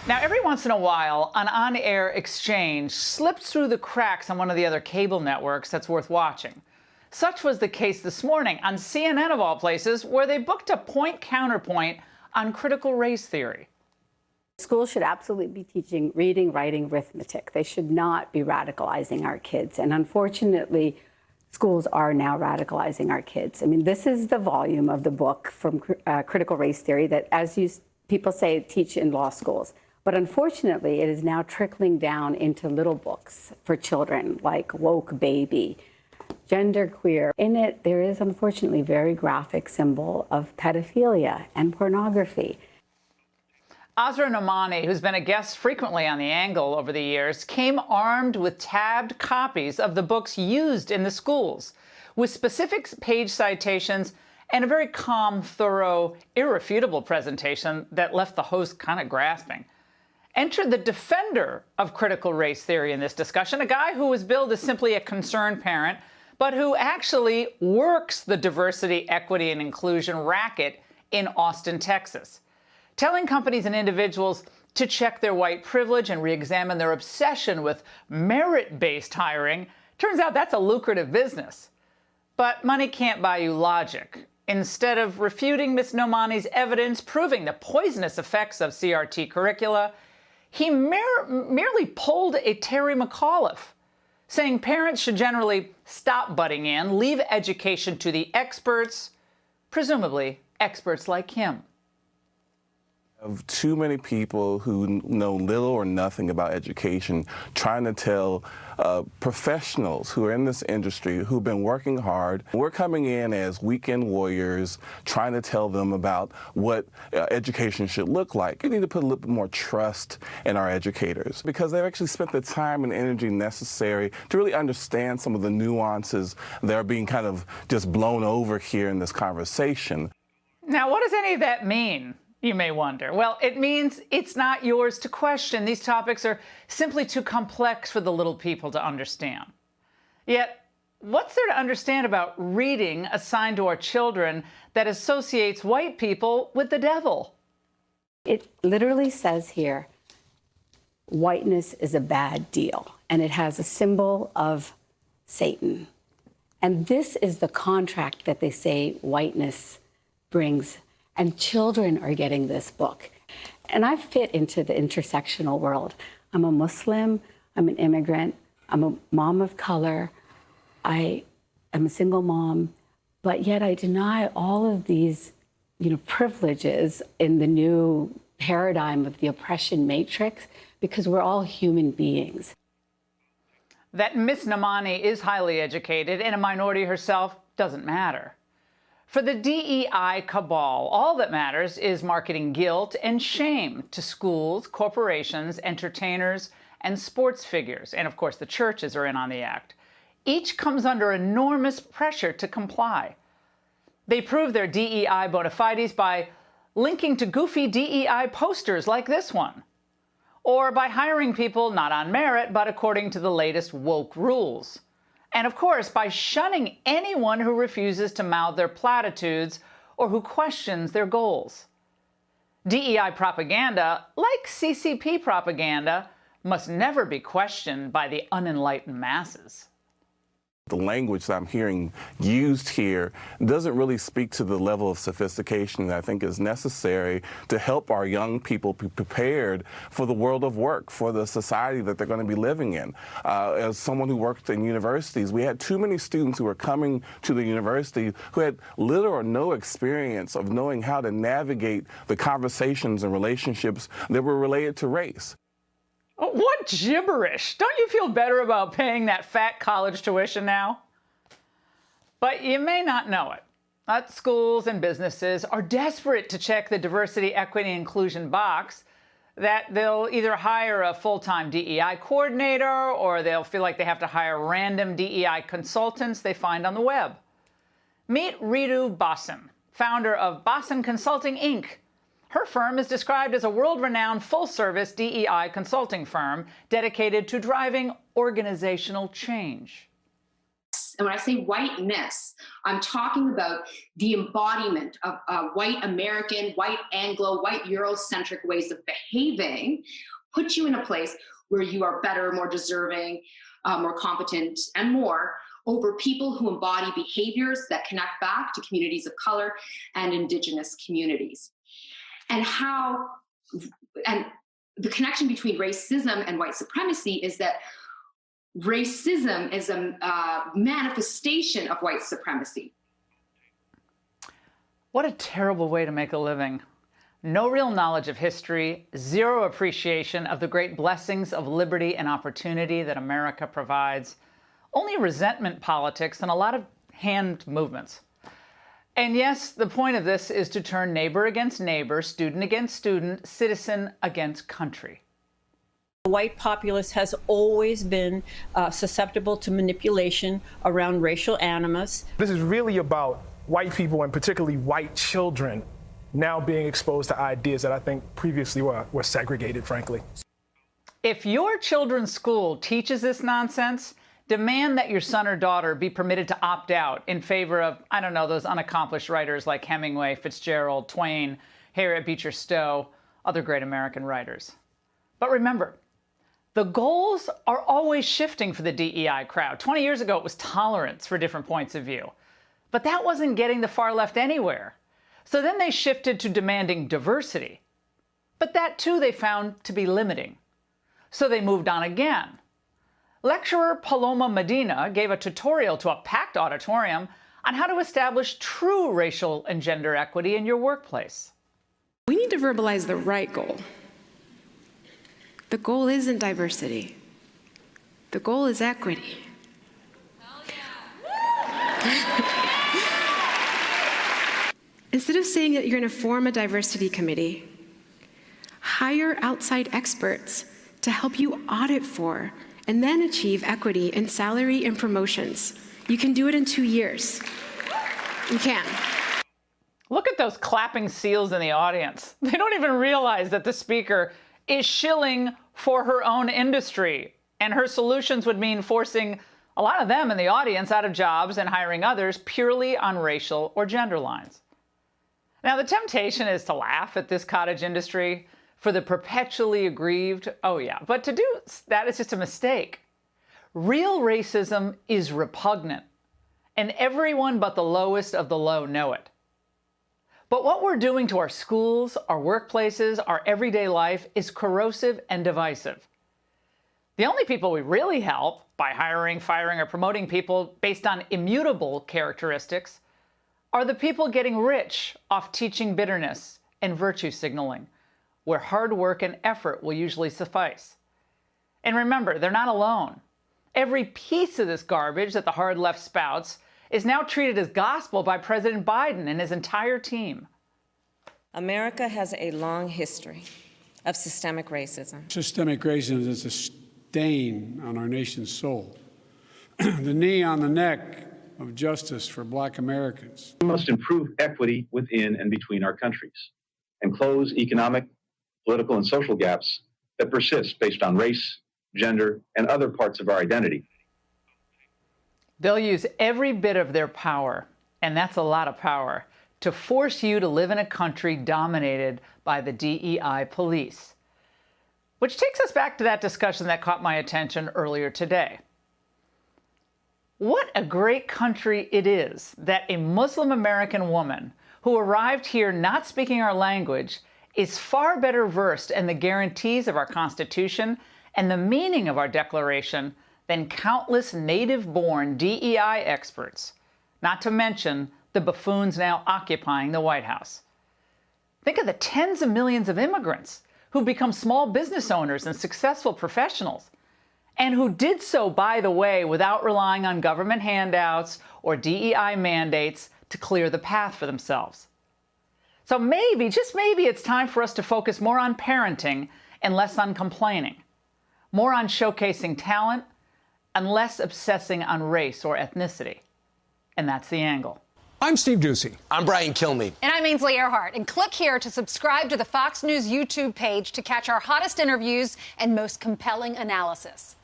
Now, every once in a while, an on-air exchange slips through the cracks on one of the other cable networks that's worth watching. Such was the case this morning on CNN, of all places, where they booked a point-counterpoint on critical race theory. Schools should absolutely be teaching reading, writing, arithmetic. They should not be radicalizing our kids. And unfortunately, schools are now radicalizing our kids. I mean, this is the volume of the book from critical race theory that, as people say, teach in law schools. But unfortunately, it is now trickling down into little books for children like Woke Baby, Genderqueer. In it, there is unfortunately very graphic symbol of pedophilia and pornography. Asra Nomani, who's been a guest frequently on The Angle over the years, came armed with tabbed copies of the books used in the schools, with specific page citations and a very calm, thorough, irrefutable presentation that left the host kind of grasping. Enter the defender of critical race theory in this discussion, a guy who was billed as simply a concerned parent, but who actually works the diversity, equity, and inclusion racket in Austin, Texas, telling companies and individuals to check their white privilege and re-examine their obsession with merit-based hiring. Turns out that's a lucrative business. But money can't buy you logic. Instead of refuting Ms. Nomani's evidence proving the poisonous effects of CRT curricula, he merely pulled a Terry McAuliffe, saying parents should generally stop butting in, leave education to the experts, presumably experts like him. Of too many people who know little or nothing about education trying to tell professionals who are in this industry who've been working hard. We're coming in as weekend warriors trying to tell them about what education should look like. We need to put a little bit more trust in our educators because they've actually spent the time and energy necessary to really understand some of the nuances that are being kind of just blown over here in this conversation. Now, what does any of that mean? You may wonder. Well, it means it's not yours to question. These topics are simply too complex for the little people to understand. Yet, what's there to understand about reading assigned to our children that associates white people with the devil? It literally says here, whiteness is a bad deal, and it has a symbol of Satan. And this is the contract that they say whiteness brings. And children are getting this book. And I fit into the intersectional world. I'm a Muslim, I'm an immigrant, I'm a mom of color, I am a single mom, but yet I deny all of these, privileges in the new paradigm of the oppression matrix because we're all human beings. That Miss Nomani is highly educated and a minority herself doesn't matter. For the DEI cabal, all that matters is marketing guilt and shame to schools, corporations, entertainers, and sports figures. And of course, the churches are in on the act. Each comes under enormous pressure to comply. They prove their DEI bona fides by linking to goofy DEI posters like this one, or by hiring people not on merit, but according to the latest woke rules. And of course, by shunning anyone who refuses to mouth their platitudes or who questions their goals. DEI propaganda, like CCP propaganda, must never be questioned by the unenlightened masses. The language that I'm hearing used here doesn't really speak to the level of sophistication that I think is necessary to help our young people be prepared for the world of work, for the society that they're going to be living in. As someone who worked in universities, we had too many students who were coming to the university who had little or no experience of knowing how to navigate the conversations and relationships that were related to race. Oh, what gibberish! Don't you feel better about paying that fat college tuition now? But you may not know it. But schools and businesses are desperate to check the diversity, equity, and inclusion box that they'll either hire a full-time DEI coordinator or they'll feel like they have to hire random DEI consultants they find on the web. Meet Ritu Basan, founder of Basan Consulting, Inc. Her firm is described as a world-renowned full-service DEI consulting firm dedicated to driving organizational change. And when I say whiteness, I'm talking about the embodiment of white American, white Anglo, white Eurocentric ways of behaving, put you in a place where you are better, more deserving, more competent, and more over people who embody behaviors that connect back to communities of color and Indigenous communities. And the connection between racism and white supremacy is that racism is a manifestation of white supremacy. What a terrible way to make a living. No real knowledge of history, zero appreciation of the great blessings of liberty and opportunity that America provides, only resentment politics and a lot of hand movements. And yes, the point of this is to turn neighbor against neighbor, student against student, citizen against country. The white populace has always been susceptible to manipulation around racial animus. This is really about white people, and particularly white children, now being exposed to ideas that I think previously were segregated, frankly. If your children's school teaches this nonsense, demand that your son or daughter be permitted to opt out in favor of, I don't know, those unaccomplished writers like Hemingway, Fitzgerald, Twain, Harriet Beecher Stowe, other great American writers. But remember, the goals are always shifting for the DEI crowd. 20 years ago, it was tolerance for different points of view. But that wasn't getting the far left anywhere. So then they shifted to demanding diversity. But that, too, they found to be limiting. So they moved on again. Lecturer Pamela Medina gave a tutorial to a packed auditorium on how to establish true racial and gender equity in your workplace. We need to verbalize the right goal. The goal isn't diversity. The goal is equity. Instead of saying that you're going to form a diversity committee, hire outside experts to help you audit for and then achieve equity in salary and promotions. You can do it in 2 years. You can. Look at those clapping seals in the audience. They don't even realize that the speaker is shilling for her own industry, and her solutions would mean forcing a lot of them in the audience out of jobs and hiring others purely on racial or gender lines. Now, the temptation is to laugh at this cottage industry for the perpetually aggrieved. Oh yeah, but to do that is just a mistake. Real racism is repugnant, and everyone but the lowest of the low know it. But what we're doing to our schools, our workplaces, our everyday life is corrosive and divisive. The only people we really help by hiring, firing, or promoting people based on immutable characteristics are the people getting rich off teaching bitterness and virtue signaling, where hard work and effort will usually suffice. And remember, they're not alone. Every piece of this garbage that the hard left spouts is now treated as gospel by President Biden and his entire team. America has a long history of systemic racism. Systemic racism is a stain on our nation's soul. The knee on the neck of justice for Black Americans. We must improve equity within and between our countries and close economic, political, and social gaps that persist based on race, gender, and other parts of our identity. They'll use every bit of their power, and that's a lot of power, to force you to live in a country dominated by the DEI police. Which takes us back to that discussion that caught my attention earlier today. What a great country it is that a Muslim American woman who arrived here not speaking our language is far better versed in the guarantees of our Constitution and the meaning of our Declaration than countless native-born DEI experts, not to mention the buffoons now occupying the White House. Think of the tens of millions of immigrants who become small business owners and successful professionals, and who did so, by the way, without relying on government handouts or DEI mandates to clear the path for themselves. So maybe, just maybe, it's time for us to focus more on parenting and less on complaining, more on showcasing talent and less obsessing on race or ethnicity. And that's the angle. I'm Steve Ducey. I'm Brian Kilmeade. And I'm Ainsley Earhart. And click here to subscribe to the Fox News YouTube page to catch our hottest interviews and most compelling analysis.